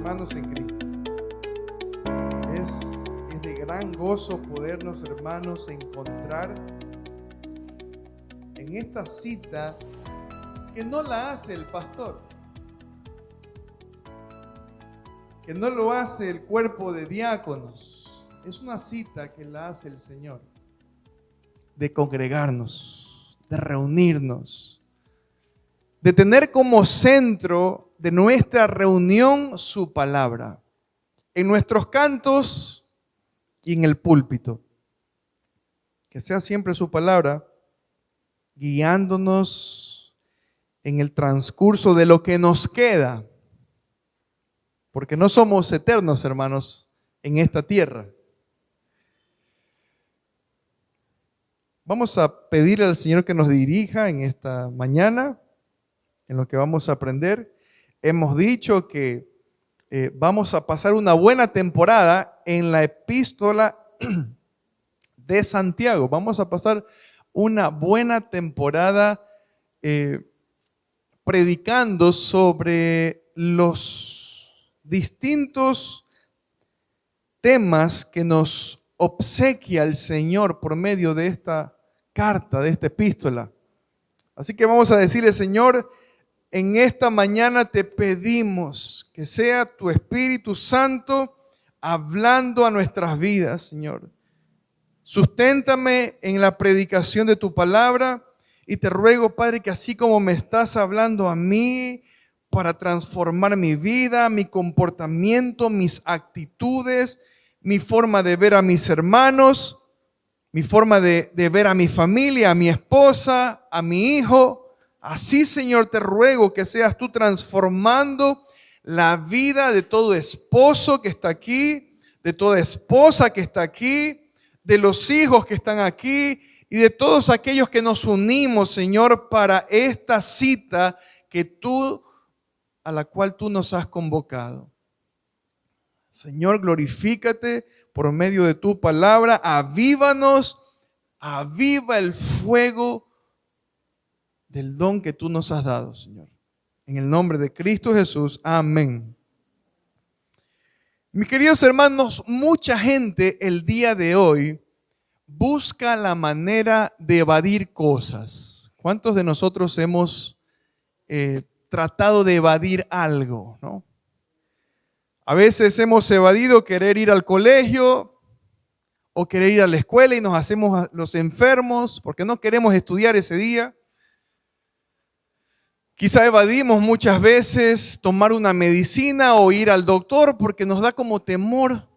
hermanos en Cristo. Es de gran gozo podernos, hermanos, encontrar en esta cita que no la hace el pastor, que no lo hace el cuerpo de diáconos. Es una cita que la hace el Señor, de congregarnos, de reunirnos, de tener como centro de nuestra reunión su palabra, en nuestros cantos y en el púlpito. Que sea siempre su palabra guiándonos en el transcurso de lo que nos queda, porque no somos eternos, hermanos, en esta tierra. Vamos a pedirle al Señor que nos dirija en esta mañana, en lo que vamos a aprender. Hemos dicho que vamos a pasar una buena temporada en la epístola de Santiago. Vamos a pasar una buena temporada predicando sobre los distintos temas que nos obsequia el Señor por medio de esta carta, de esta epístola. Así que vamos a decirle: Señor, en esta mañana te pedimos que sea tu Espíritu Santo hablando a nuestras vidas, Señor. Susténtame en la predicación de tu palabra y te ruego, Padre, que así como me estás hablando a mí para transformar mi vida, mi comportamiento, mis actitudes, mi forma de ver a mis hermanos, mi forma de ver a mi familia, a mi esposa, a mi hijo. Así, Señor, te ruego que seas tú transformando la vida de todo esposo que está aquí, de toda esposa que está aquí, de los hijos que están aquí y de todos aquellos que nos unimos, Señor, para esta cita a la cual tú nos has convocado. Señor, glorifícate por medio de tu palabra, avívanos, aviva el fuego del don que tú nos has dado, Señor. En el nombre de Cristo Jesús, amén. Mis queridos hermanos, mucha gente el día de hoy busca la manera de evadir cosas. ¿Cuántos de nosotros hemos tratado de evadir algo, no? A veces hemos evadido querer ir al colegio o querer ir a la escuela y nos hacemos los enfermos porque no queremos estudiar ese día. Quizá evadimos muchas veces tomar una medicina o ir al doctor porque nos da como temor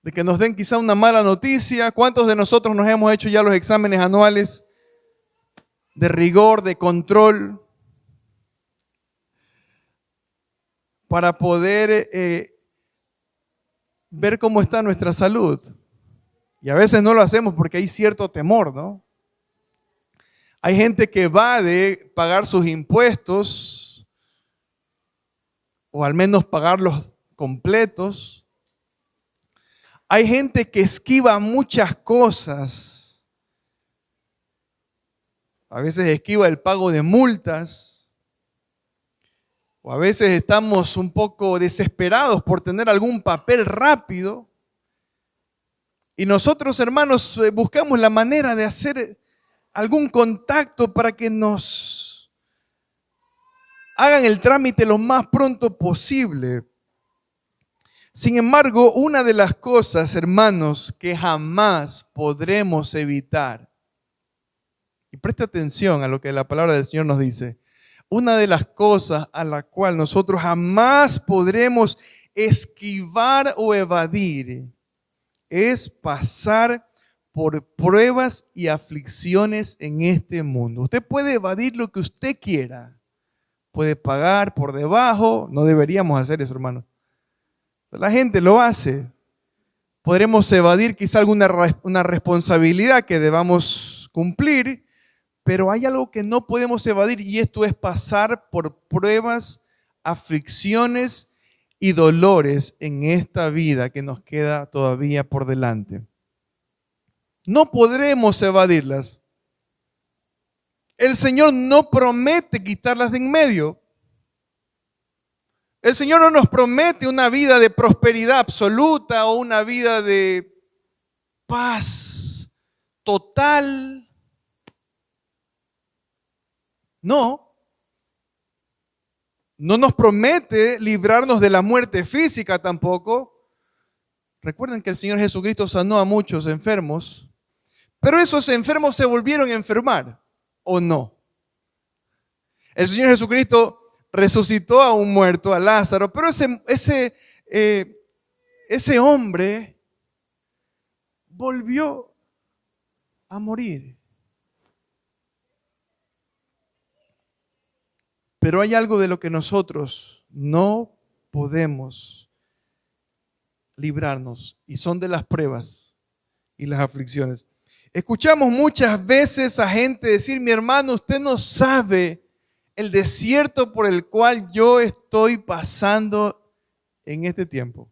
de que nos den quizá una mala noticia. ¿Cuántos de nosotros nos hemos hecho ya los exámenes anuales de rigor, de control, para poder ver cómo está nuestra salud? Y a veces no lo hacemos porque hay cierto temor, ¿no? Hay gente que evade pagar sus impuestos, o al menos pagarlos completos. Hay gente que esquiva muchas cosas. A veces esquiva el pago de multas. O a veces estamos un poco desesperados por tener algún papel rápido. Y nosotros, hermanos, buscamos la manera de hacer algún contacto para que nos hagan el trámite lo más pronto posible. Sin embargo, una de las cosas, hermanos, que jamás podremos evitar, y preste atención a lo que la palabra del Señor nos dice, una de las cosas a la cual nosotros jamás podremos esquivar o evadir es pasar por pruebas y aflicciones en este mundo. Usted puede evadir lo que usted quiera, puede pagar por debajo, no deberíamos hacer eso, hermano. La gente lo hace. Podremos evadir quizá una responsabilidad que debamos cumplir, pero hay algo que no podemos evadir y esto es pasar por pruebas, aflicciones y dolores en esta vida que nos queda todavía por delante. No podremos evadirlas. El Señor no promete quitarlas de en medio. El Señor no nos promete una vida de prosperidad absoluta o una vida de paz total. No. No nos promete librarnos de la muerte física tampoco. Recuerden que el Señor Jesucristo sanó a muchos enfermos, pero esos enfermos se volvieron a enfermar, ¿o no? El Señor Jesucristo resucitó a un muerto, a Lázaro, pero ese hombre volvió a morir. Pero hay algo de lo que nosotros no podemos librarnos, y son de las pruebas y las aflicciones. Escuchamos muchas veces a gente decir: mi hermano, usted no sabe el desierto por el cual yo estoy pasando en este tiempo.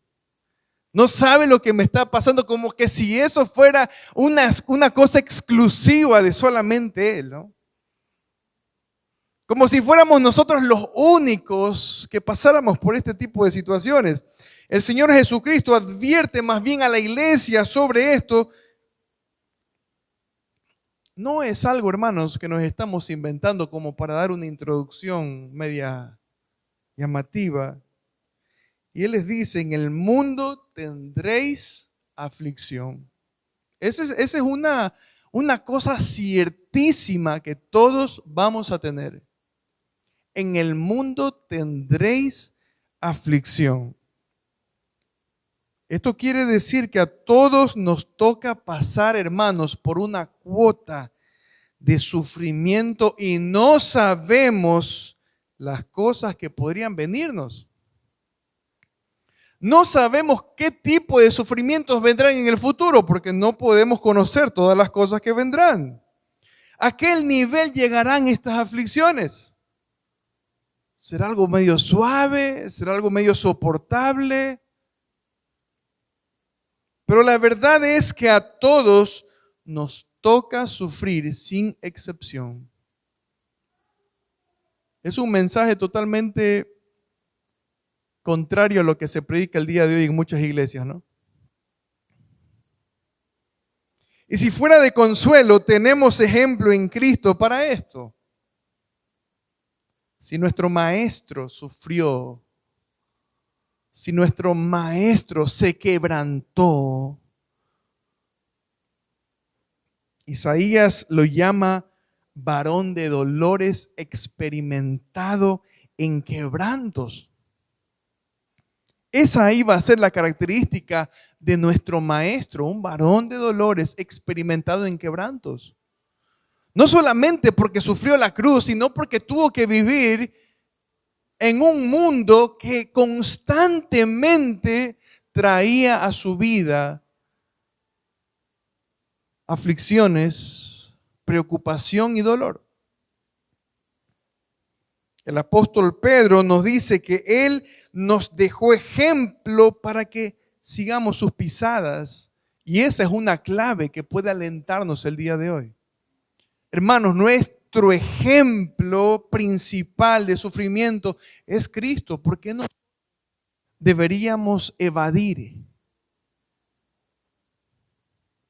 No sabe lo que me está pasando, como que si eso fuera una cosa exclusiva de solamente Él, ¿no? Como si fuéramos nosotros los únicos que pasáramos por este tipo de situaciones. El Señor Jesucristo advierte más bien a la iglesia sobre esto. No es algo, hermanos, que nos estamos inventando como para dar una introducción media llamativa. Y Él les dice: en el mundo tendréis aflicción. Esa es una cosa ciertísima que todos vamos a tener. En el mundo tendréis aflicción. Esto quiere decir que a todos nos toca pasar, hermanos, por una cuota de sufrimiento y no sabemos las cosas que podrían venirnos. No sabemos qué tipo de sufrimientos vendrán en el futuro porque no podemos conocer todas las cosas que vendrán. ¿A qué nivel llegarán estas aflicciones? ¿Será algo medio suave? ¿Será algo medio soportable? Pero la verdad es que a todos nos toca sufrir sin excepción. Es un mensaje totalmente contrario a lo que se predica el día de hoy en muchas iglesias, ¿no? Y si fuera de consuelo, tenemos ejemplo en Cristo para esto. Si nuestro maestro sufrió, si nuestro maestro se quebrantó, Isaías lo llama varón de dolores, experimentado en quebrantos. Esa iba a ser la característica de nuestro maestro, un varón de dolores, experimentado en quebrantos. No solamente porque sufrió la cruz, sino porque tuvo que vivir en un mundo que constantemente traía a su vida aflicciones, preocupación y dolor. El apóstol Pedro nos dice que Él nos dejó ejemplo para que sigamos sus pisadas. Y esa es una clave que puede alentarnos el día de hoy. Hermanos, nuestro ejemplo principal de sufrimiento es Cristo. ¿Por qué no deberíamos evadir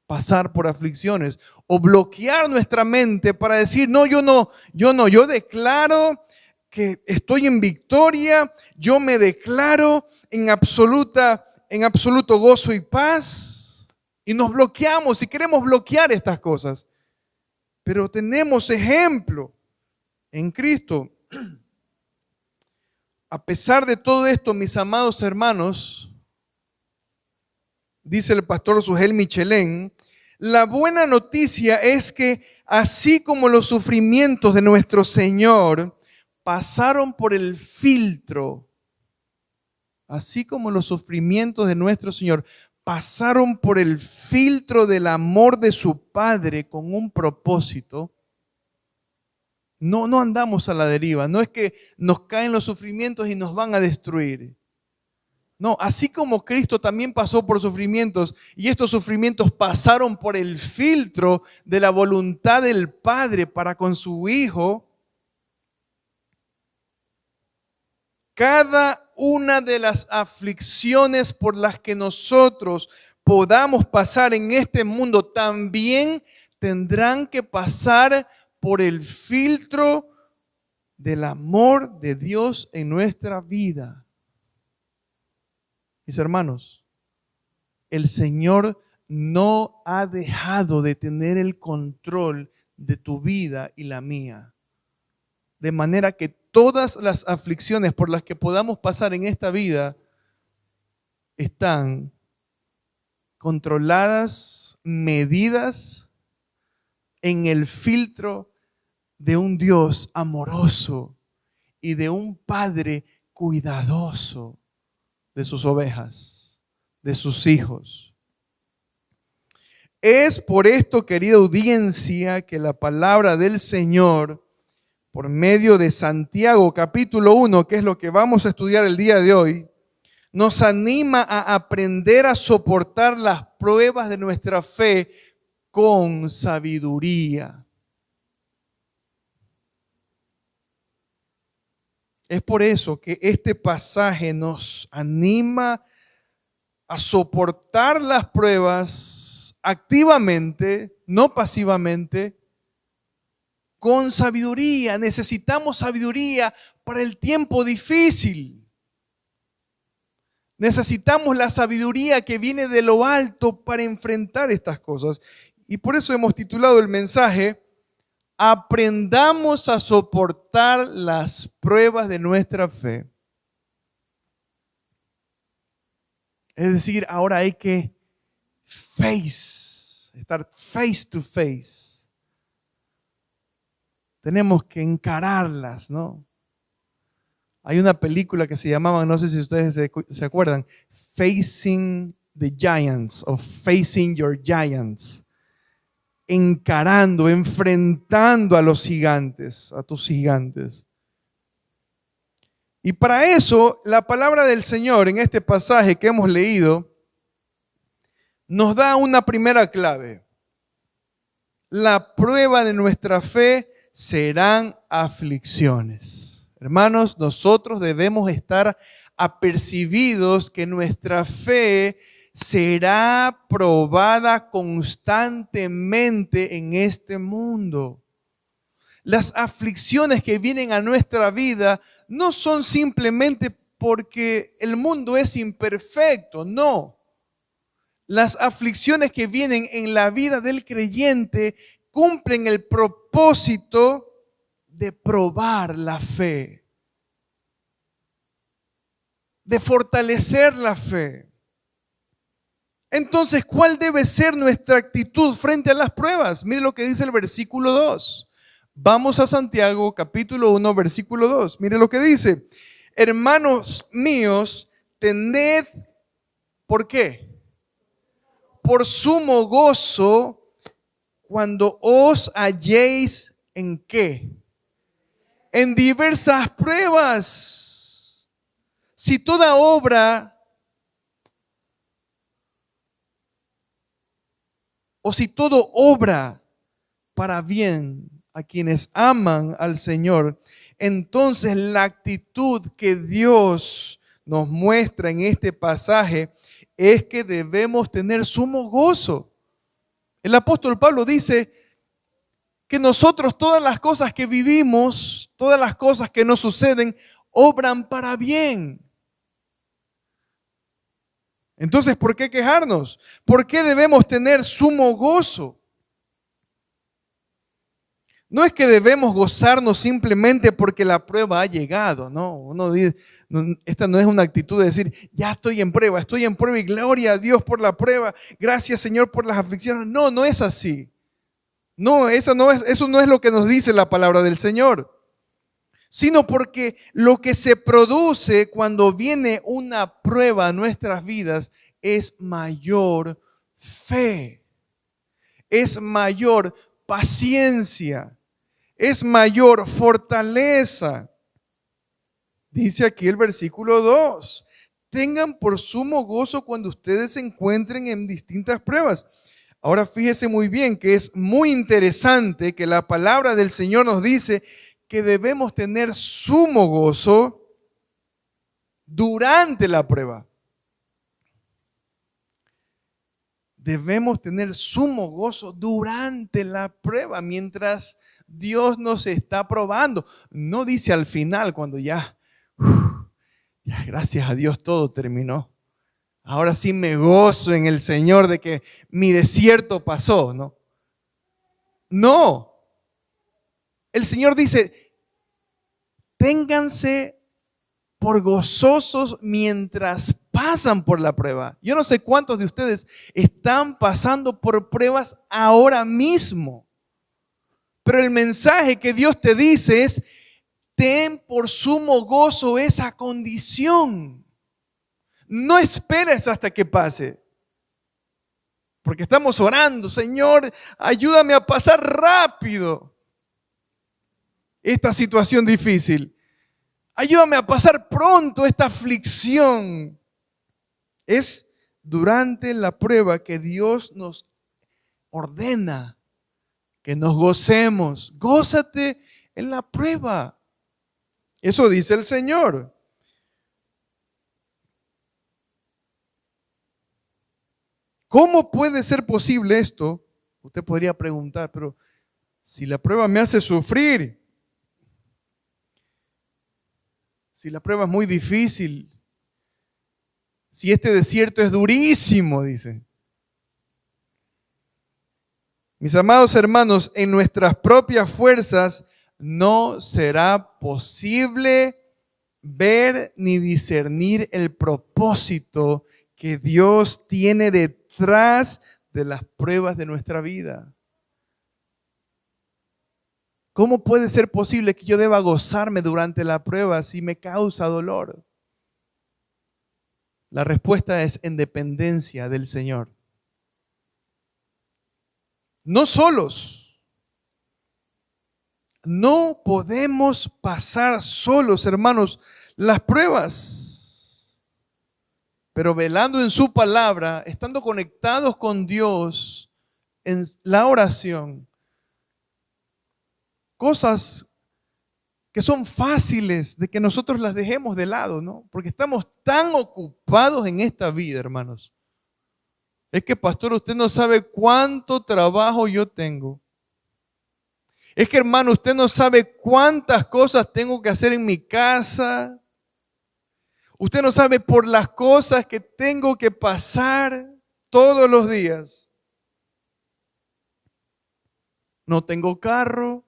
pasar por aflicciones o bloquear nuestra mente para decir: no, yo declaro que estoy en victoria, yo me declaro en absoluto gozo y paz? Y nos bloqueamos y queremos bloquear estas cosas. Pero tenemos ejemplo en Cristo. A pesar de todo esto, mis amados hermanos, dice el pastor Sugel Michelén, la buena noticia es que así como los sufrimientos de nuestro Señor pasaron por el filtro, así como los sufrimientos de nuestro Señor pasaron por el filtro del amor de su Padre con un propósito, no andamos a la deriva. No es que nos caen los sufrimientos y nos van a destruir. No, así como Cristo también pasó por sufrimientos y estos sufrimientos pasaron por el filtro de la voluntad del Padre para con su Hijo, Cada una de las aflicciones por las que nosotros podamos pasar en este mundo también tendrán que pasar por el filtro del amor de Dios en nuestra vida. Mis hermanos, el Señor no ha dejado de tener el control de tu vida y la mía. De manera que todas las aflicciones por las que podamos pasar en esta vida están controladas, medidas en el filtro de un Dios amoroso y de un Padre cuidadoso de sus ovejas, de sus hijos. Es por esto, querida audiencia, que la palabra del Señor, por medio de Santiago capítulo 1, que es lo que vamos a estudiar el día de hoy, nos anima a aprender a soportar las pruebas de nuestra fe con sabiduría. Es por eso que este pasaje nos anima a soportar las pruebas activamente, no pasivamente, con sabiduría. Necesitamos sabiduría para el tiempo difícil. Necesitamos la sabiduría que viene de lo alto para enfrentar estas cosas. Y por eso hemos titulado el mensaje: aprendamos a soportar las pruebas de nuestra fe. Es decir, ahora hay que estar face to face. Tenemos que encararlas, ¿no? Hay una película que se llamaba, no sé si ustedes se acuerdan, Facing the Giants o Facing Your Giants. Encarando, enfrentando a los gigantes, a tus gigantes. Y para eso, la palabra del Señor en este pasaje que hemos leído nos da una primera clave. La prueba de nuestra fe serán aflicciones. Hermanos, nosotros debemos estar apercibidos que nuestra fe será probada constantemente en este mundo. Las aflicciones que vienen a nuestra vida no son simplemente porque el mundo es imperfecto, no. Las aflicciones que vienen en la vida del creyente cumplen el propósito de probar la fe, de fortalecer la fe. Entonces, ¿cuál debe ser nuestra actitud frente a las pruebas? Mire lo que dice el versículo 2. Vamos a Santiago capítulo 1, versículo 2. Mire lo que dice. Hermanos míos, tened, ¿por qué? Por sumo gozo cuando os halléis ¿en qué? En diversas pruebas. Si toda obra o si todo obra para bien a quienes aman al Señor, entonces la actitud que Dios nos muestra en este pasaje es que debemos tener sumo gozo. El apóstol Pablo dice que nosotros todas las cosas que vivimos, todas las cosas que nos suceden, obran para bien. Entonces, ¿por qué quejarnos? ¿Por qué debemos tener sumo gozo? No es que debemos gozarnos simplemente porque la prueba ha llegado, ¿no? Uno dice, esta no es una actitud de decir, ya estoy en prueba y gloria a Dios por la prueba, gracias Señor por las aflicciones. No, no es así. No, eso no es lo que nos dice la palabra del Señor. Sino porque lo que se produce cuando viene una prueba a nuestras vidas es mayor fe, es mayor paciencia, es mayor fortaleza. Dice aquí el versículo 2, tengan por sumo gozo cuando ustedes se encuentren en distintas pruebas. Ahora fíjese muy bien que es muy interesante que la palabra del Señor nos dice que debemos tener sumo gozo durante la prueba. Debemos tener sumo gozo durante la prueba, mientras Dios nos está probando. No dice al final, cuando ya gracias a Dios todo terminó. Ahora sí me gozo en el Señor de que mi desierto pasó, ¿no? No. El Señor dice, ténganse por gozosos mientras pasan por la prueba. Yo no sé cuántos de ustedes están pasando por pruebas ahora mismo, pero el mensaje que Dios te dice es, ten por sumo gozo esa condición. No esperes hasta que pase. Porque estamos orando, Señor, ayúdame a pasar rápido esta situación difícil. Ayúdame a pasar pronto esta aflicción. Es durante la prueba que Dios nos ordena que nos gocemos. Gózate en la prueba. Eso dice el Señor. ¿Cómo puede ser posible esto? Usted podría preguntar, pero si la prueba me hace sufrir, si la prueba es muy difícil, si este desierto es durísimo, dice. Mis amados hermanos, en nuestras propias fuerzas no será posible ver ni discernir el propósito que Dios tiene detrás de las pruebas de nuestra vida. ¿Cómo puede ser posible que yo deba gozarme durante la prueba si me causa dolor? La respuesta es en dependencia del Señor. No solos. No podemos pasar solos, hermanos, las pruebas. Pero velando en su palabra, estando conectados con Dios en la oración, cosas que son fáciles de que nosotros las dejemos de lado, ¿no? Porque estamos tan ocupados en esta vida, hermanos. Es que, pastor, usted no sabe cuánto trabajo yo tengo. Es que, hermano, usted no sabe cuántas cosas tengo que hacer en mi casa. Usted no sabe por las cosas que tengo que pasar todos los días. No tengo carro,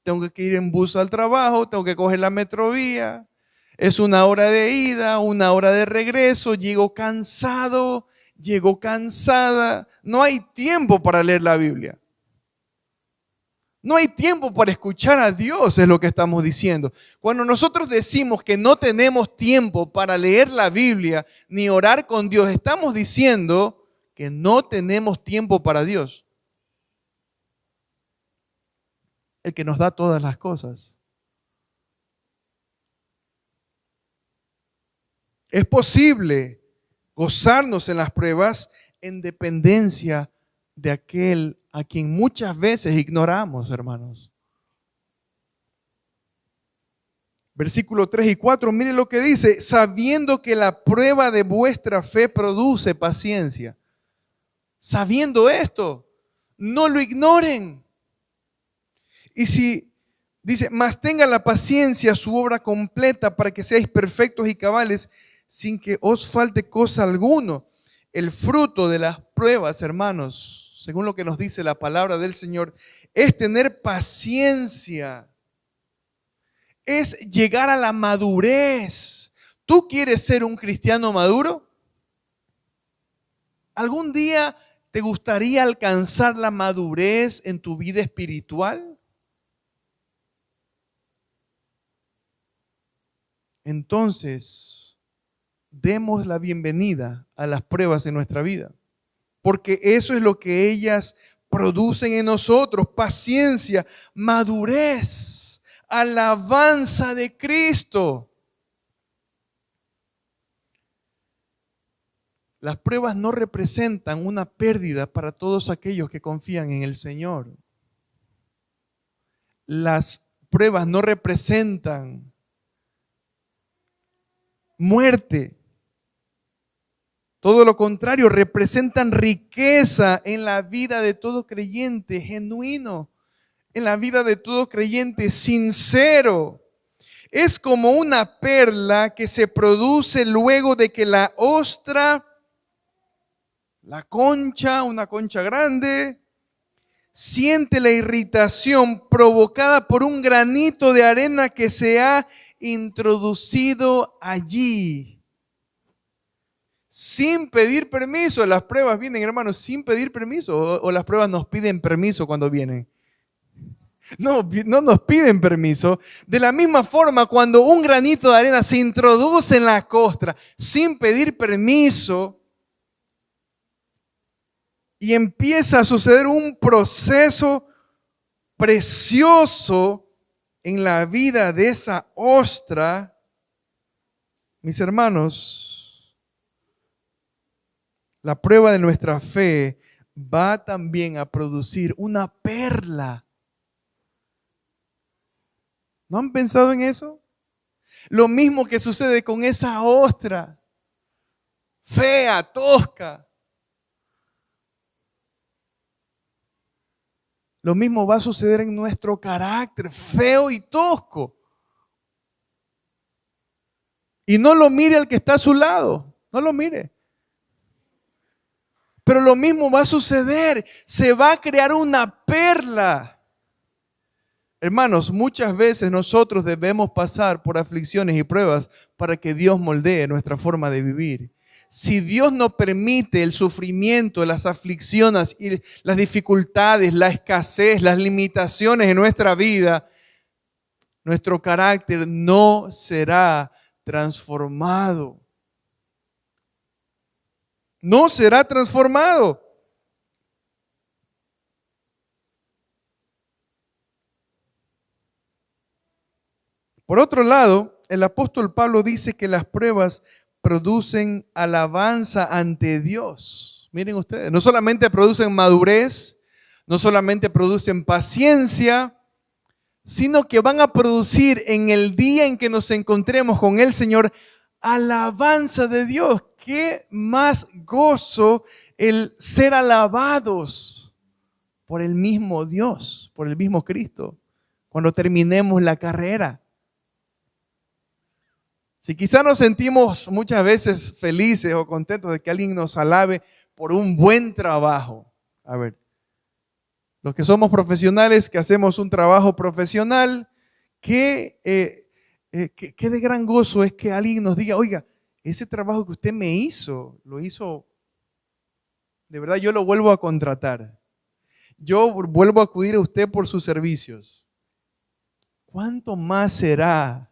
tengo que ir en bus al trabajo, tengo que coger la metrovía. Es 1 hora de ida, 1 hora de regreso, llego cansado, llego cansada. No hay tiempo para leer la Biblia. No hay tiempo para escuchar a Dios, es lo que estamos diciendo. Cuando nosotros decimos que no tenemos tiempo para leer la Biblia ni orar con Dios, estamos diciendo que no tenemos tiempo para Dios, el que nos da todas las cosas. Es posible gozarnos en las pruebas en dependencia de aquel a quien muchas veces ignoramos, hermanos. Versículo 3 y 4, miren lo que dice, sabiendo que la prueba de vuestra fe produce paciencia. Sabiendo esto, no lo ignoren. Y si dice, mas tenga la paciencia su obra completa para que seáis perfectos y cabales sin que os falte cosa alguno. El fruto de las pruebas, hermanos, según lo que nos dice la palabra del Señor, es tener paciencia, es llegar a la madurez. ¿Tú quieres ser un cristiano maduro? ¿Algún día te gustaría alcanzar la madurez en tu vida espiritual? Entonces, demos la bienvenida a las pruebas en nuestra vida, porque eso es lo que ellas producen en nosotros: paciencia, madurez, alabanza de Cristo. Las pruebas no representan una pérdida para todos aquellos que confían en el Señor. Las pruebas no representan muerte. Todo lo contrario, representan riqueza en la vida de todo creyente genuino, en la vida de todo creyente sincero. Es como una perla que se produce luego de que la ostra, la concha, una concha grande, siente la irritación provocada por un granito de arena que se ha introducido allí. Sin pedir permiso. Las pruebas vienen, hermanos, sin pedir permiso. O las pruebas nos piden permiso cuando vienen. No, no nos piden permiso. De la misma forma, cuando un granito de arena se introduce en la costra sin pedir permiso y empieza a suceder un proceso precioso en la vida de esa ostra, mis hermanos, la prueba de nuestra fe va también a producir una perla. ¿No han pensado en eso? Lo mismo que sucede con esa ostra, fea, tosca. Lo mismo va a suceder en nuestro carácter, feo y tosco. Y no lo mire al que está a su lado, no lo mire. Pero lo mismo va a suceder, se va a crear una perla. Hermanos, muchas veces nosotros debemos pasar por aflicciones y pruebas para que Dios moldee nuestra forma de vivir. Si Dios no permite el sufrimiento, las aflicciones, y las dificultades, la escasez, las limitaciones en nuestra vida, nuestro carácter no será transformado. No será transformado. Por otro lado, el apóstol Pablo dice que las pruebas producen alabanza ante Dios. Miren ustedes, no solamente producen madurez, no solamente producen paciencia, sino que van a producir en el día en que nos encontremos con el Señor alabanza de Dios. Qué más gozo el ser alabados por el mismo Dios, por el mismo Cristo, cuando terminemos la carrera. Si quizá nos sentimos muchas veces felices o contentos de que alguien nos alabe por un buen trabajo. A ver, los que somos profesionales, que hacemos un trabajo profesional, qué de gran gozo es que alguien nos diga, oiga, ese trabajo que usted me hizo, lo hizo, de verdad yo lo vuelvo a contratar. Yo vuelvo a acudir a usted por sus servicios. ¿Cuánto más será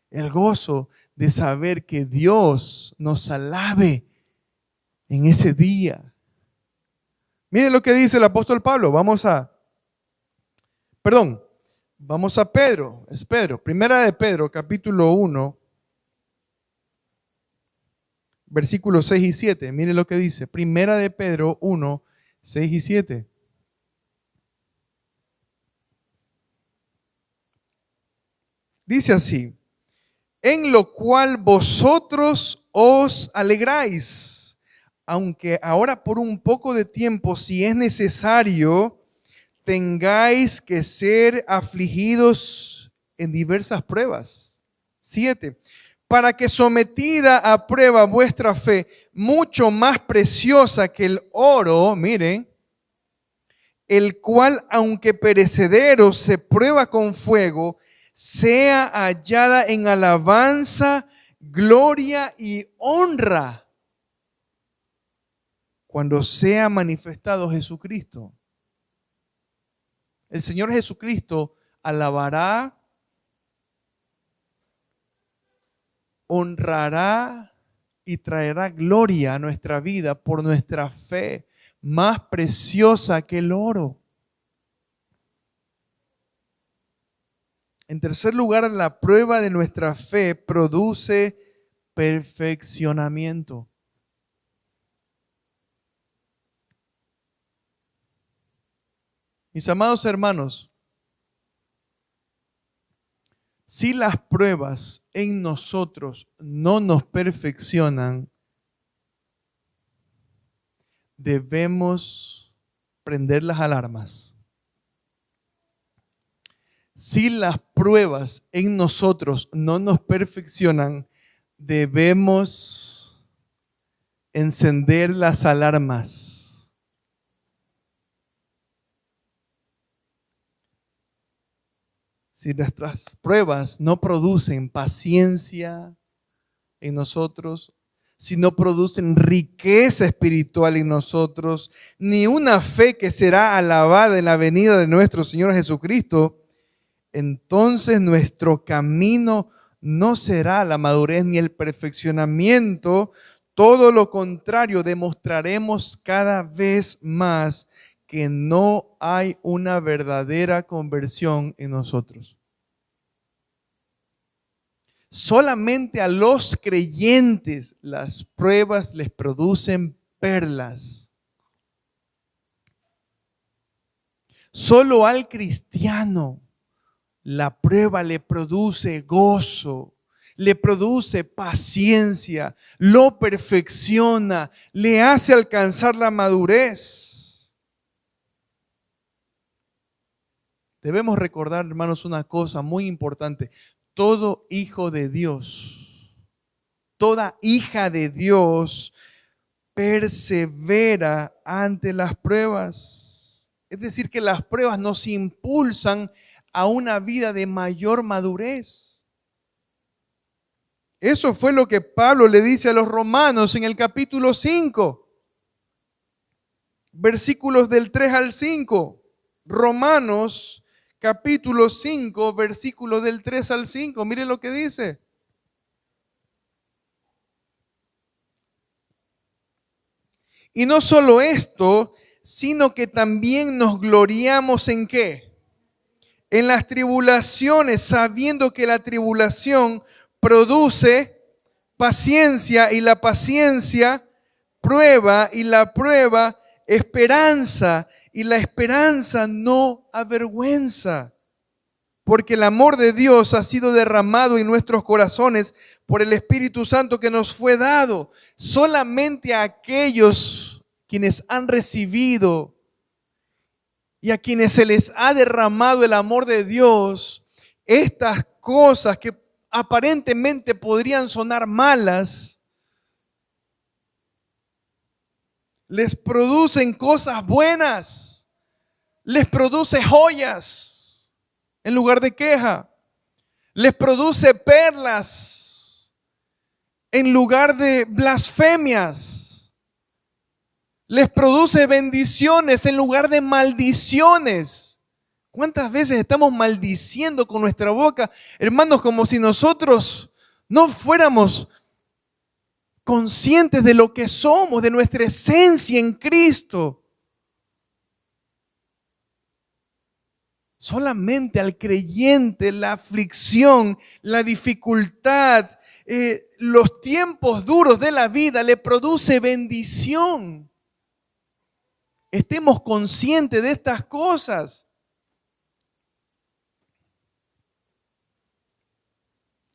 el gozo de saber que Dios nos alabe en ese día? Miren lo que dice el apóstol Pablo. Vamos a Pedro. Es Pedro. Primera de Pedro, capítulo 1, versículos 6 y 7. Miren lo que dice. Primera de Pedro 1, 6 y 7. Dice así: en lo cual vosotros os alegráis, aunque ahora por un poco de tiempo, si es necesario, tengáis que ser afligidos en diversas pruebas. 7. Para que sometida a prueba vuestra fe, mucho más preciosa que el oro, miren, el cual, aunque perecedero, se prueba con fuego, sea hallada en alabanza, gloria y honra cuando sea manifestado Jesucristo. El Señor Jesucristo alabará, honrará y traerá gloria a nuestra vida por nuestra fe, más preciosa que el oro. En tercer lugar, la prueba de nuestra fe produce perfeccionamiento. Mis amados hermanos, Si las pruebas en nosotros no nos perfeccionan, debemos prender las alarmas. Si las pruebas en nosotros no nos perfeccionan, debemos encender las alarmas. Si nuestras pruebas no producen paciencia en nosotros, si no producen riqueza espiritual en nosotros, ni una fe que será alabada en la venida de nuestro Señor Jesucristo, entonces nuestro camino no será la madurez ni el perfeccionamiento. Todo lo contrario, demostraremos cada vez más que no hay una verdadera conversión en nosotros. Solamente a los creyentes las pruebas les producen perlas. Solo al cristiano la prueba le produce gozo, le produce paciencia, lo perfecciona, le hace alcanzar la madurez. Debemos recordar, hermanos, una cosa muy importante. Todo hijo de Dios, toda hija de Dios persevera ante las pruebas. Es decir, que las pruebas nos impulsan a una vida de mayor madurez. Eso fue lo que Pablo le dice a los romanos en el capítulo 5, versículos del 3 al 5. Romanos capítulo 5, versículos del 3 al 5. Mire lo que dice. Y no solo esto, sino que también nos gloriamos en ¿qué? En las tribulaciones, sabiendo que la tribulación produce paciencia, y la paciencia prueba, y la prueba esperanza, y la esperanza no avergüenza, porque el amor de Dios ha sido derramado en nuestros corazones por el Espíritu Santo que nos fue dado. Solamente a aquellos quienes han recibido y a quienes se les ha derramado el amor de Dios, estas cosas que aparentemente podrían sonar malas, les producen cosas buenas, les produce joyas en lugar de queja, les produce perlas en lugar de blasfemias, les produce bendiciones en lugar de maldiciones. ¿Cuántas veces estamos maldiciendo con nuestra boca, hermanos, como si nosotros no fuéramos conscientes de lo que somos, de nuestra esencia en Cristo? Solamente al creyente la aflicción, la dificultad, los tiempos duros de la vida le produce bendición. Estemos conscientes de estas cosas.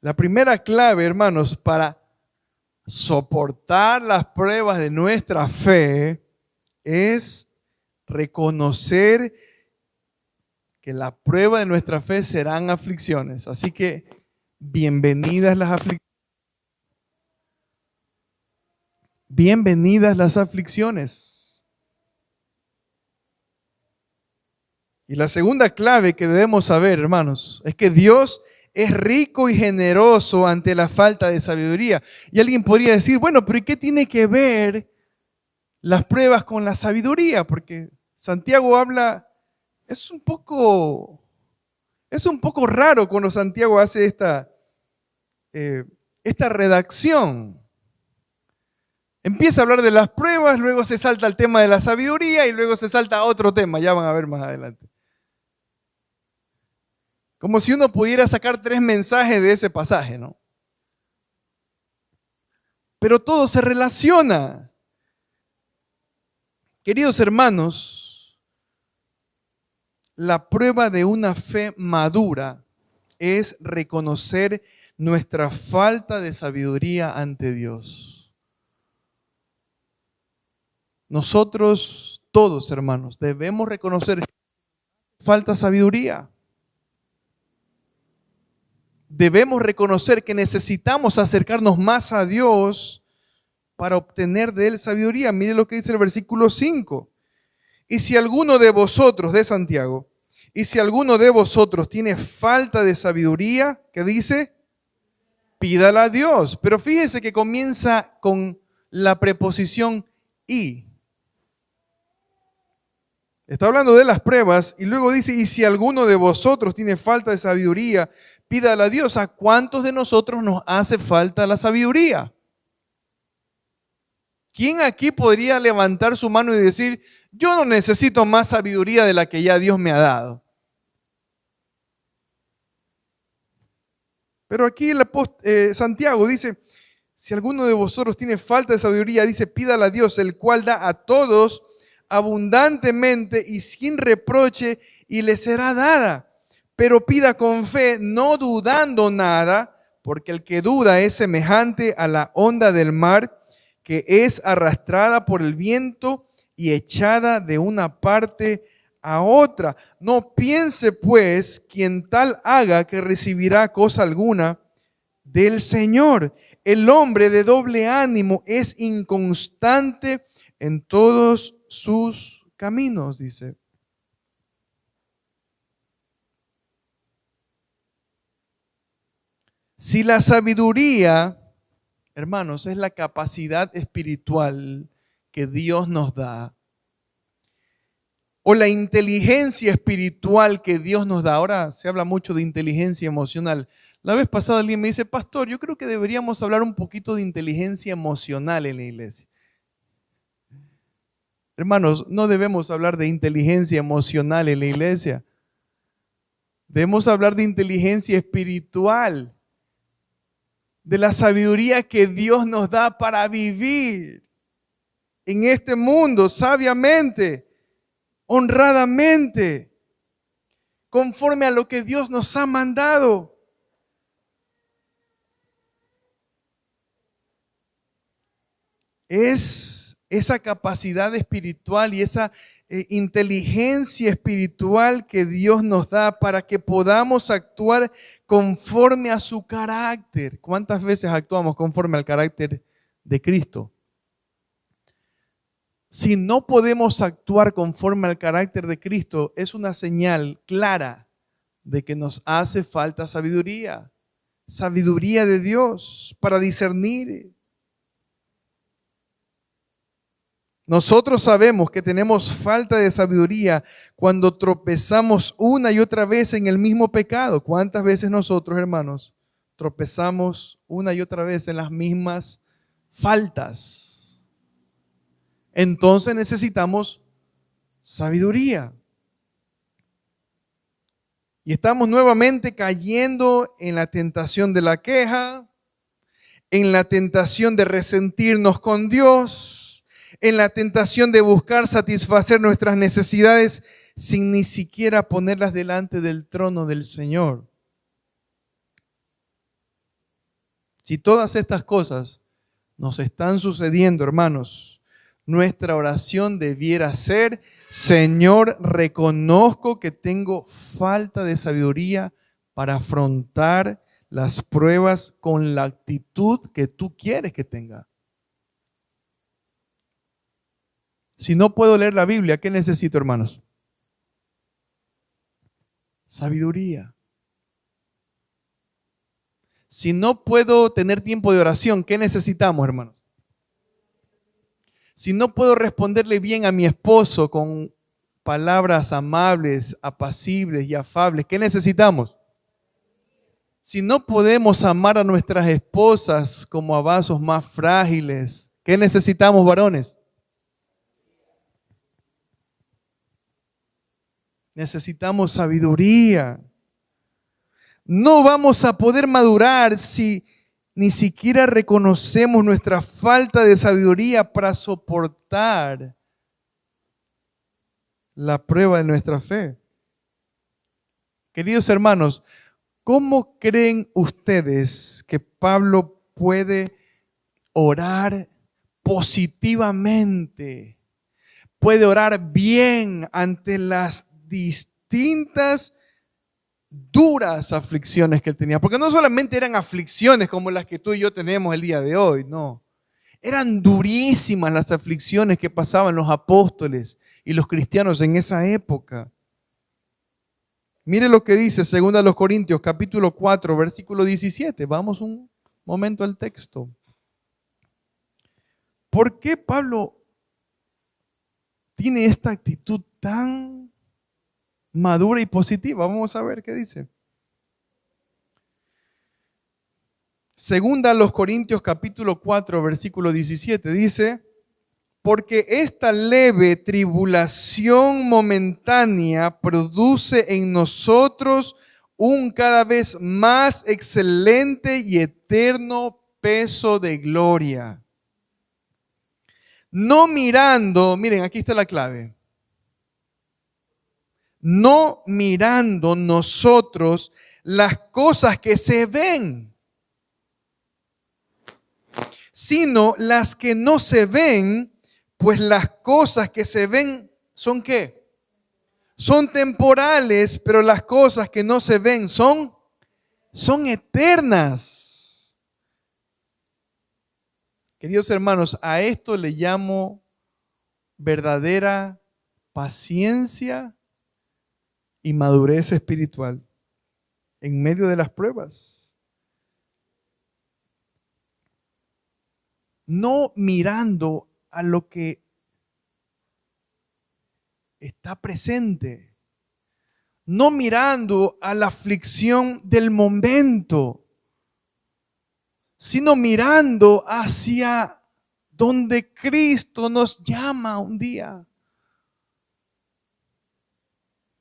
La primera clave, hermanos, para soportar las pruebas de nuestra fe es reconocer que la prueba de nuestra fe serán aflicciones. Así que bienvenidas las aflicciones. Bienvenidas las aflicciones. Y la segunda clave que debemos saber, hermanos, es que Dios es rico y generoso ante la falta de sabiduría. Y alguien podría decir, bueno, pero ¿y qué tiene que ver las pruebas con la sabiduría? Porque Santiago habla, es un poco raro cuando Santiago hace esta redacción. Empieza a hablar de las pruebas, luego se salta al tema de la sabiduría y luego se salta a otro tema, ya van a ver más adelante. Como si uno pudiera sacar 3 mensajes de ese pasaje, ¿no? Pero todo se relaciona. Queridos hermanos, la prueba de una fe madura es reconocer nuestra falta de sabiduría ante Dios. Nosotros todos, hermanos, debemos reconocer que falta sabiduría. Debemos reconocer que necesitamos acercarnos más a Dios para obtener de Él sabiduría. Mire lo que dice el versículo 5. Y si alguno de vosotros, de Santiago, y si alguno de vosotros tiene falta de sabiduría, ¿qué dice? Pídala a Dios. Pero fíjese que comienza con la preposición y. Está hablando de las pruebas y luego dice, y si alguno de vosotros tiene falta de sabiduría, pídala a Dios. ¿A cuántos de nosotros nos hace falta la sabiduría? ¿Quién aquí podría levantar su mano y decir, yo no necesito más sabiduría de la que ya Dios me ha dado? Pero aquí Santiago dice, si alguno de vosotros tiene falta de sabiduría, dice, pídala a Dios, el cual da a todos abundantemente y sin reproche, y le será dada. Pero pida con fe, no dudando nada, porque el que duda es semejante a la onda del mar, que es arrastrada por el viento y echada de una parte a otra. No piense pues quien tal haga que recibirá cosa alguna del Señor. El hombre de doble ánimo es inconstante en todos sus caminos, dice. Si la sabiduría, hermanos, es la capacidad espiritual que Dios nos da, o la inteligencia espiritual que Dios nos da. Ahora se habla mucho de inteligencia emocional. La vez pasada alguien me dice, pastor, yo creo que deberíamos hablar un poquito de inteligencia emocional en la iglesia. Hermanos, no debemos hablar de inteligencia emocional en la iglesia. Debemos hablar de inteligencia espiritual, de la sabiduría que Dios nos da para vivir en este mundo sabiamente, honradamente, conforme a lo que Dios nos ha mandado. Es esa capacidad espiritual y esa inteligencia espiritual que Dios nos da para que podamos actuar conforme a su carácter. ¿Cuántas veces actuamos conforme al carácter de Cristo? Si no podemos actuar conforme al carácter de Cristo, es una señal clara de que nos hace falta sabiduría, sabiduría de Dios para discernir. Nosotros sabemos que tenemos falta de sabiduría cuando tropezamos una y otra vez en el mismo pecado. ¿Cuántas veces nosotros, hermanos, tropezamos una y otra vez en las mismas faltas? Entonces necesitamos sabiduría. Y estamos nuevamente cayendo en la tentación de la queja, en la tentación de resentirnos con Dios, en la tentación de buscar satisfacer nuestras necesidades sin ni siquiera ponerlas delante del trono del Señor. Si todas estas cosas nos están sucediendo, hermanos, nuestra oración debiera ser: Señor, reconozco que tengo falta de sabiduría para afrontar las pruebas con la actitud que tú quieres que tenga. Si no puedo leer la Biblia, ¿qué necesito, hermanos? Sabiduría. Si no puedo tener tiempo de oración, ¿qué necesitamos, hermanos? Si no puedo responderle bien a mi esposo con palabras amables, apacibles y afables, ¿qué necesitamos? Si no podemos amar a nuestras esposas como a vasos más frágiles, ¿qué necesitamos, varones? Necesitamos sabiduría. No vamos a poder madurar si ni siquiera reconocemos nuestra falta de sabiduría para soportar la prueba de nuestra fe. Queridos hermanos, ¿Cómo creen ustedes que Pablo puede orar positivamente? Puede orar bien ante las distintas duras aflicciones que él tenía. Porque no solamente eran aflicciones como las que tú y yo tenemos el día de hoy, no. Eran durísimas las aflicciones que pasaban los apóstoles y los cristianos en esa época. Mire lo que dice 2 Corintios capítulo 4, versículo 17. Vamos un momento al texto. ¿Por qué Pablo tiene esta actitud tan madura y positiva? Vamos a ver qué dice. 2 Corintios capítulo 4, versículo 17 dice: porque esta leve tribulación momentánea produce en nosotros un cada vez más excelente y eterno peso de gloria. No mirando, miren, aquí está la clave. No mirando nosotros las cosas que se ven, sino las que no se ven, pues las cosas que se ven son ¿qué? Son temporales, pero las cosas que no se ven son eternas. Queridos hermanos, a esto le llamo verdadera paciencia y madurez espiritual en medio de las pruebas. No mirando a lo que está presente, no mirando a la aflicción del momento, sino mirando hacia donde Cristo nos llama un día.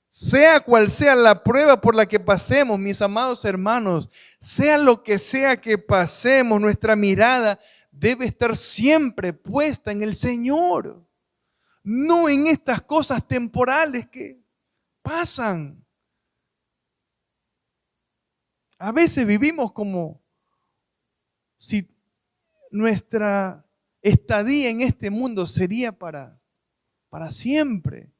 Sea cual sea la prueba por la que pasemos, mis amados hermanos, sea lo que sea que pasemos, nuestra mirada debe estar siempre puesta en el Señor, no en estas cosas temporales que pasan. A veces vivimos como si nuestra estadía en este mundo sería para siempre.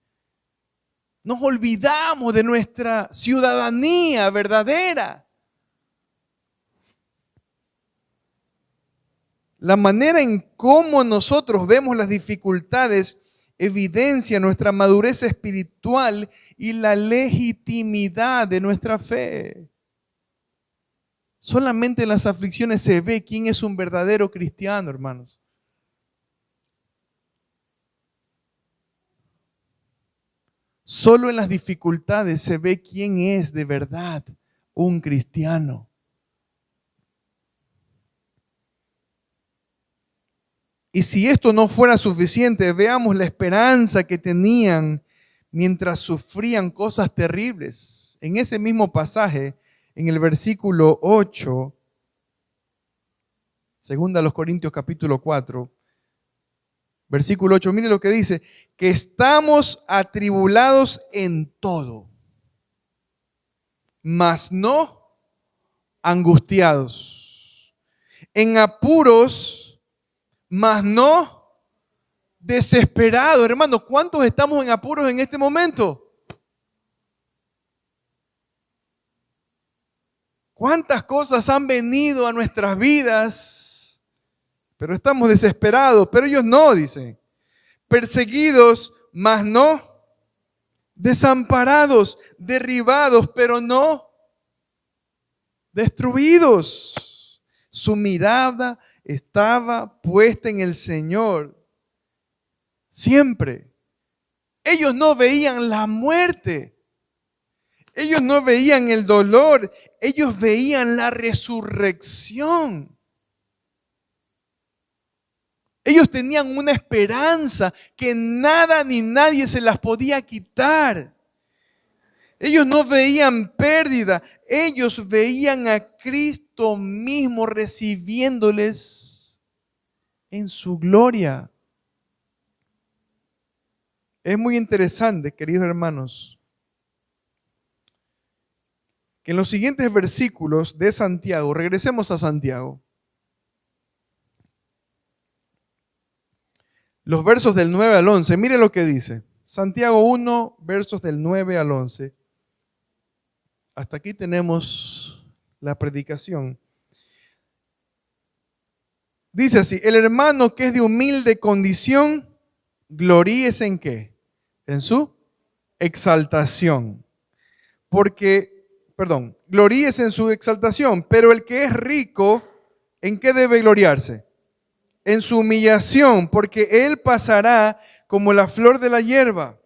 Nos olvidamos de nuestra ciudadanía verdadera. La manera en cómo nosotros vemos las dificultades evidencia nuestra madurez espiritual y la legitimidad de nuestra fe. Solamente en las aflicciones se ve quién es un verdadero cristiano, hermanos. Solo en las dificultades se ve quién es de verdad un cristiano. Y si esto no fuera suficiente, veamos la esperanza que tenían mientras sufrían cosas terribles. En ese mismo pasaje, en el versículo 8, 2 Corintios capítulo 4, versículo 8, mire lo que dice, que estamos atribulados en todo, mas no angustiados, en apuros, mas no desesperados. Hermano, ¿cuántos estamos en apuros en este momento? ¿Cuántas cosas han venido a nuestras vidas? Pero estamos desesperados, pero ellos no, dicen. Perseguidos, mas no desamparados, derribados, pero no destruidos. Su mirada estaba puesta en el Señor. Siempre. Ellos no veían la muerte. Ellos no veían el dolor. Ellos veían la resurrección. Ellos tenían una esperanza que nada ni nadie se las podía quitar. Ellos no veían pérdida. Ellos veían a Cristo mismo recibiéndoles en su gloria. Es muy interesante, queridos hermanos, que en los siguientes versículos de Santiago, regresemos a Santiago, los versos del 9 al 11, mire lo que dice. Santiago 1, versos del 9 al 11. Hasta aquí tenemos la predicación. Dice así: el hermano que es de humilde condición, gloríese en ¿qué? En su exaltación. Gloríese en su exaltación, pero el que es rico, ¿en qué debe gloriarse? En su humillación, porque él pasará como la flor de la hierba.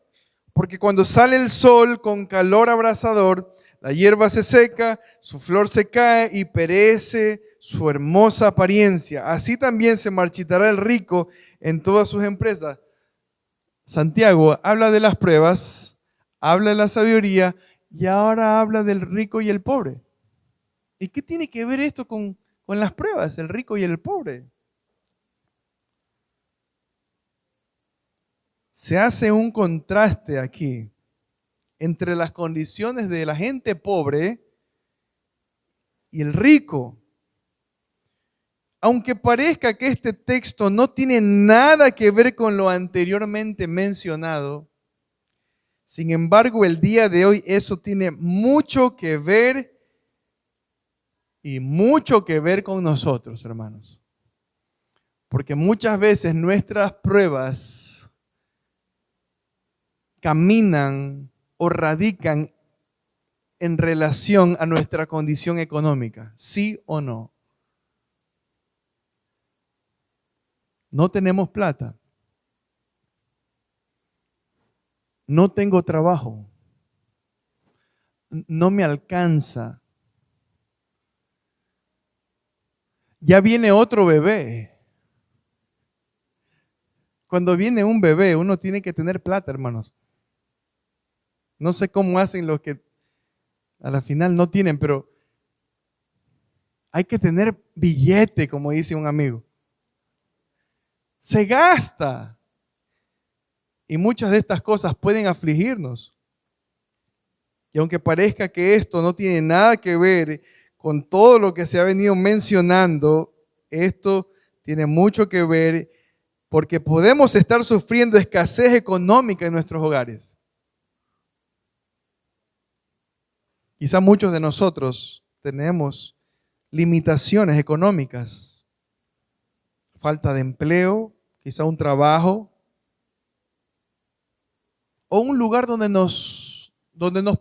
Porque cuando sale el sol con calor abrasador, la hierba se seca, su flor se cae y perece su hermosa apariencia. Así también se marchitará el rico en todas sus empresas. Santiago habla de las pruebas, habla de la sabiduría y ahora habla del rico y el pobre. ¿Y qué tiene que ver esto con las pruebas, el rico y el pobre? Se hace un contraste aquí entre las condiciones de la gente pobre y el rico. Aunque parezca que este texto no tiene nada que ver con lo anteriormente mencionado, sin embargo, el día de hoy eso tiene mucho que ver y mucho que ver con nosotros, hermanos. Porque muchas veces nuestras pruebas caminan o radican en relación a nuestra condición económica, ¿sí o no? No tenemos plata. No tengo trabajo. No me alcanza. Ya viene otro bebé. Cuando viene un bebé, uno tiene que tener plata, hermanos. No sé cómo hacen los que a la final no tienen, pero hay que tener billete, como dice un amigo. Se gasta. Y muchas de estas cosas pueden afligirnos. Y aunque parezca que esto no tiene nada que ver con todo lo que se ha venido mencionando, esto tiene mucho que ver porque podemos estar sufriendo escasez económica en nuestros hogares. Quizá muchos de nosotros tenemos limitaciones económicas, falta de empleo, quizá un trabajo o un lugar donde nos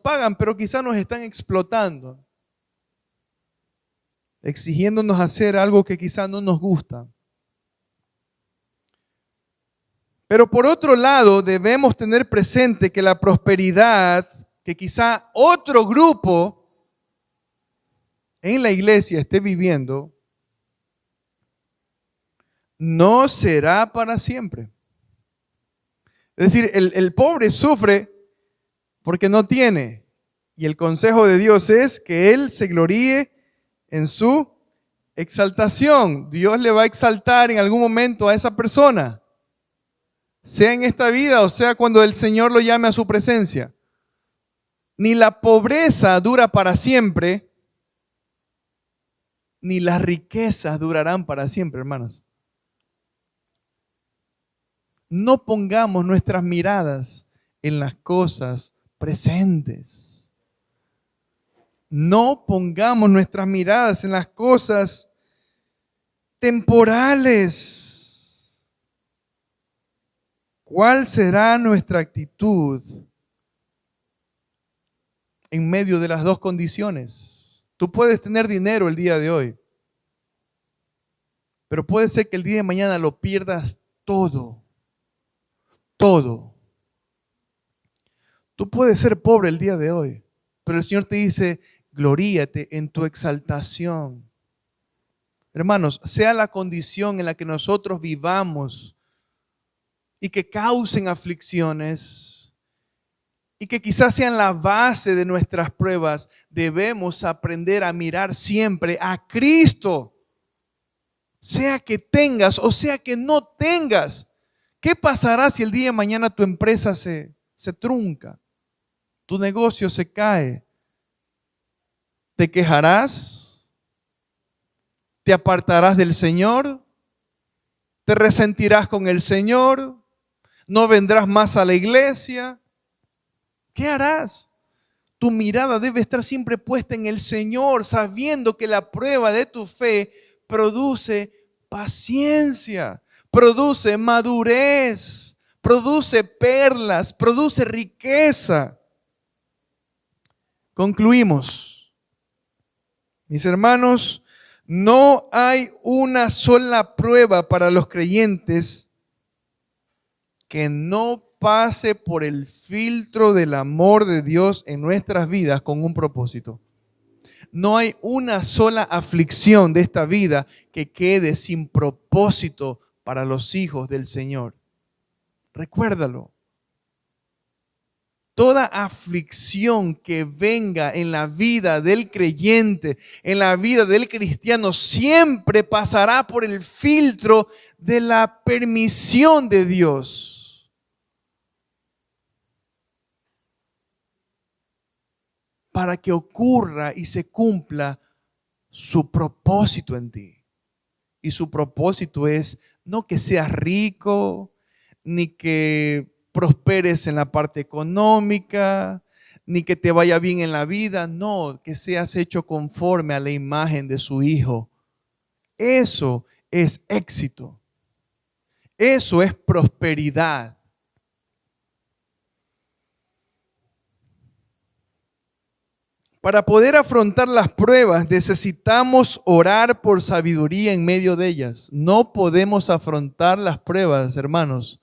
pagan, pero quizá nos están explotando, exigiéndonos hacer algo que quizá no nos gusta. Pero por otro lado, debemos tener presente que la prosperidad que quizá otro grupo en la iglesia esté viviendo, no será para siempre. Es decir, el pobre sufre porque no tiene. Y el consejo de Dios es que él se gloríe en su exaltación. Dios le va a exaltar en algún momento a esa persona, sea en esta vida o sea cuando el Señor lo llame a su presencia. Ni la pobreza dura para siempre, ni las riquezas durarán para siempre, hermanos. No pongamos nuestras miradas en las cosas presentes. No pongamos nuestras miradas en las cosas temporales. ¿Cuál será nuestra actitud en medio de las dos condiciones? Tú puedes tener dinero el día de hoy, pero puede ser que el día de mañana lo pierdas todo. Todo. Tú puedes ser pobre el día de hoy, pero el Señor te dice, gloríate en tu exaltación. Hermanos, sea la condición en la que nosotros vivamos y que causen aflicciones y que quizás sean la base de nuestras pruebas, debemos aprender a mirar siempre a Cristo, sea que tengas o sea que no tengas. ¿Qué pasará si el día de mañana tu empresa se trunca? Tu negocio se cae. ¿Te quejarás? ¿Te apartarás del Señor? ¿Te resentirás con el Señor? ¿No vendrás más a la iglesia? ¿Qué harás? Tu mirada debe estar siempre puesta en el Señor, sabiendo que la prueba de tu fe produce paciencia, produce madurez, produce perlas, produce riqueza. Concluimos. Mis hermanos, no hay una sola prueba para los creyentes que no pase por el filtro del amor de Dios en nuestras vidas con un propósito. No hay una sola aflicción de esta vida que quede sin propósito para los hijos del Señor. Recuérdalo. Toda aflicción que venga en la vida del creyente, en la vida del cristiano, siempre pasará por el filtro de la permisión de Dios. Para que ocurra y se cumpla su propósito en ti. Y su propósito es no que seas rico, ni que prosperes en la parte económica, ni que te vaya bien en la vida. No, que seas hecho conforme a la imagen de su Hijo. Eso es éxito. Eso es prosperidad. Para poder afrontar las pruebas necesitamos orar por sabiduría en medio de ellas. No podemos afrontar las pruebas, hermanos,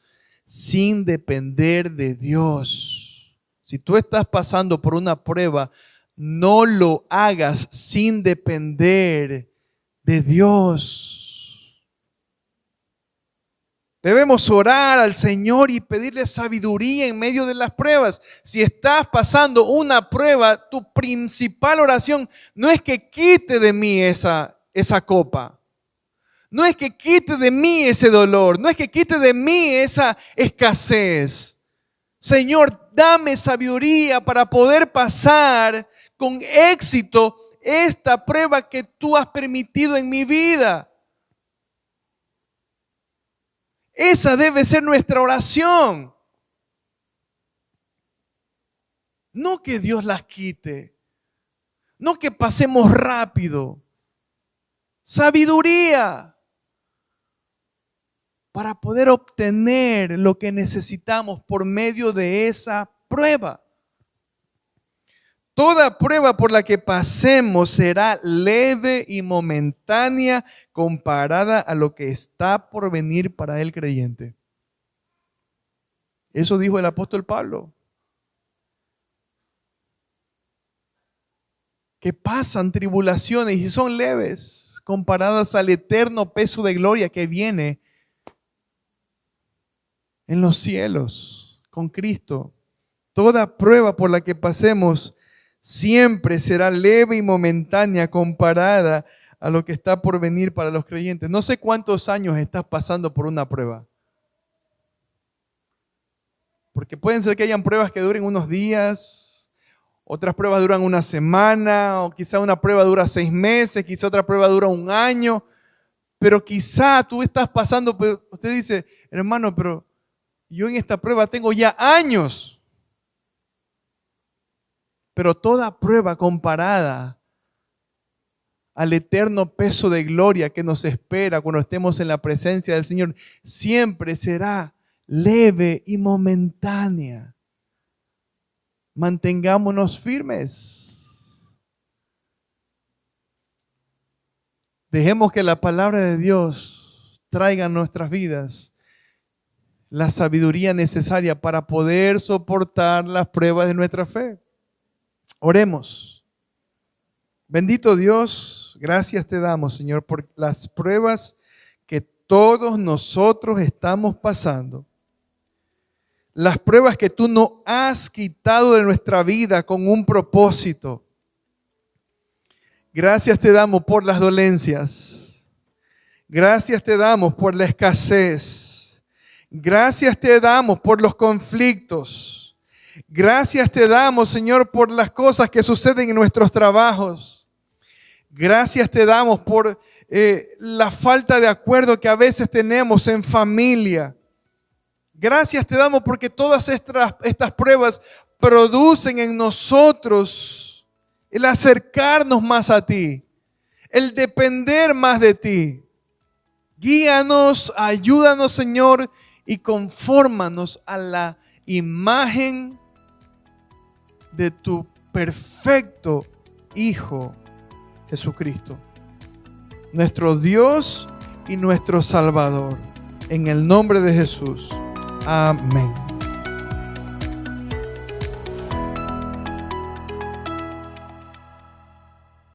sin depender de Dios. Si tú estás pasando por una prueba, no lo hagas sin depender de Dios. Debemos orar al Señor y pedirle sabiduría en medio de las pruebas. Si estás pasando una prueba, tu principal oración no es que quite de mí esa copa. No es que quite de mí ese dolor. No es que quite de mí esa escasez. Señor, dame sabiduría para poder pasar con éxito esta prueba que tú has permitido en mi vida. Esa debe ser nuestra oración. No que Dios las quite. No que pasemos rápido. Sabiduría para poder obtener lo que necesitamos por medio de esa prueba. Toda prueba por la que pasemos será leve y momentánea comparada a lo que está por venir para el creyente. Eso dijo el apóstol Pablo. Que pasan tribulaciones y son leves comparadas al eterno peso de gloria que viene en los cielos con Cristo. Toda prueba por la que pasemos siempre será leve y momentánea comparada a lo que está por venir para los creyentes. No sé cuántos años estás pasando por una prueba. Porque pueden ser que hayan pruebas que duren unos días, otras pruebas duran una semana, o quizá una prueba dura 6 meses, quizá otra prueba dura 1 año. Pero quizá tú estás pasando, usted dice, hermano, pero yo en esta prueba tengo ya años. Pero toda prueba comparada al eterno peso de gloria que nos espera cuando estemos en la presencia del Señor, siempre será leve y momentánea. Mantengámonos firmes. Dejemos que la palabra de Dios traiga a nuestras vidas la sabiduría necesaria para poder soportar las pruebas de nuestra fe. Oremos. Bendito Dios, gracias te damos, Señor, por las pruebas que todos nosotros estamos pasando. Las pruebas que tú no has quitado de nuestra vida con un propósito. Gracias te damos por las dolencias. Gracias te damos por la escasez. Gracias te damos por los conflictos. Gracias te damos, Señor, por las cosas que suceden en nuestros trabajos. Gracias te damos por la falta de acuerdo que a veces tenemos en familia. Gracias te damos porque todas estas pruebas producen en nosotros el acercarnos más a ti, el depender más de ti. Guíanos, ayúdanos, Señor, y confórmanos a la imagen de tu perfecto Hijo Jesucristo, nuestro Dios y nuestro Salvador. En el nombre de Jesús. Amén.